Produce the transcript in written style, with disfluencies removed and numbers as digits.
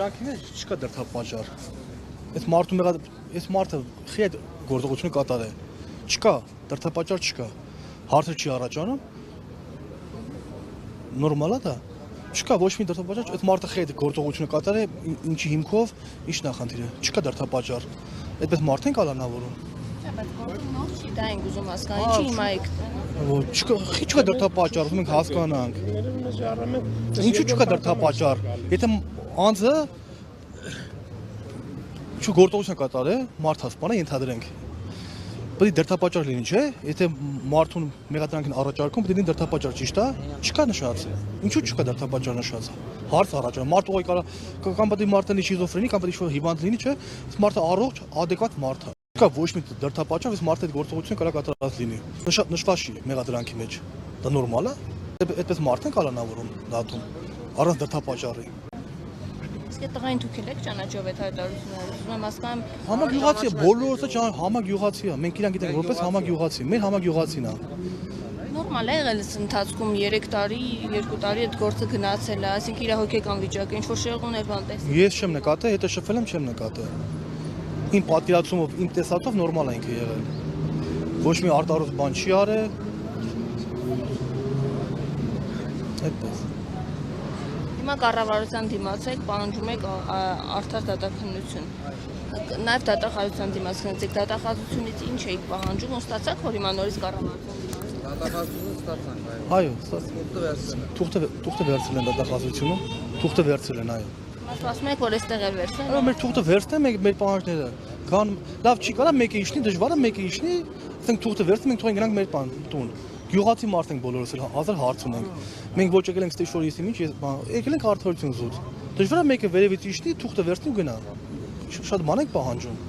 Մեղադրանքի մեջ չկա դրդապատճառ։ Այս մարդը խիտ գործողությունը կատար է։ Չկա, դրդապատճառ չկա։ Հարցը չի առաջանում։ Նորմալ է դա։ Չկա ոչ մի դրդապատճառ, այդ մարդը խիտ գործողությունը կատար է, ինչի հիմքով, ինչ նախնդիրը։ Չկա դրդապատճառ։ Այդպես մարդ են կալանավորում։ Բայց գործը նոր չի, դա ենք ուզում հասկանալ, ինչի հիմա եք։ Չկա դրդապատճառ, ուզում ենք հասկանանք։ Ինչու չկա դրդապատճառ։ Եթե անձը գործողություն կատարե, մարդ հասպանը ենթադրենք։ Պետք է դրդապատճառ լինի, չէ՞։ Եթե մարդուն մեղադրանքին առաջարկում, պետք է լինի դրդապատճառ, ճիշտ է։ Չկա նշած։ Ինչու չկա դրդապատճառ նշած։ Հարց առաջանում։ Մարդ ուղղակի կարա կամ պետք է մարդը լինի շիզոֆրենիկ, կամ պետք է հիվանդ լինի, չէ՞։ Այս մարդը առողջ, ադեկվատ մարդ է։ Չկա ոչ մի դրդապատճառ, այս մարդը այդ գործողությունը կարա կատարած լինի։ Նշված չի մեղադրանքի մեջ։ Դա նորմալ է։ Այդպես մարդ են կալանավորում դատում առանց դրդապատճառի։ Իսկ այդ տղային դուք եք ճանաչով այդ հայտարարությունները։ Ուզում եմ հասկանամ։ Համագյուղացի է, բոլորը համագյուղացի է։ Մենք իրան գիտենք որպես համագյուղացի, մեր համագյուղացին է։ Նորմալ է եղել այս ընթացքում 3 տարի, 2 տարի այդ գործը գնացել է, այսինքն իր հոգեկան վիճակը ինչ որ շեղումներ բան տեսել։ Ես չեմ նկատել, հետո շփվել եմ, չեմ նկատել։ Իմ պատկերացումով, իմ տեսածով նորմալ է ինքը եղել։ Ոչ մի արտարոց բան չի արել։ Այդպես։ Հիմա կառավարության դիմաց եք, պահանջում եք արդար դատաքննություն։ Նաև դատախազության դիմաց քննեցիք, դատախազությունից ինչ եք պահանջում, ու ստացաք, որ հիմա նորից կառավարության դիմաց։ Դատախազությունը ստացանք, այո, թուղթը վերցրել են։ թուղթը վերցրել են դատախազությունը, թուղթը վերցրել են, այո։ Ասում եք, որ այստեղ է վերցնել։ Այո, մեր թուղթը վերցնեմ, մեր պահանջները։ Կան լավ չի կարա մեկը իջնի, դժվար է մեկը իջնի, ասենք թուղթը վերցնենք, մենք թողենք գնանք մեր տուն։ Գյուղացի մարդ ենք բոլորս էլ, ազար հարց ունենք։ Մենք ոչ եկել ենք ստեյ որ եսիմ ինչ, եկել ենք արդարություն զուտ։ Դժվար է մեկը վերևից իջնի, թուղթը վերցնի ու գնա։ Շատ բան ենք պահանջում։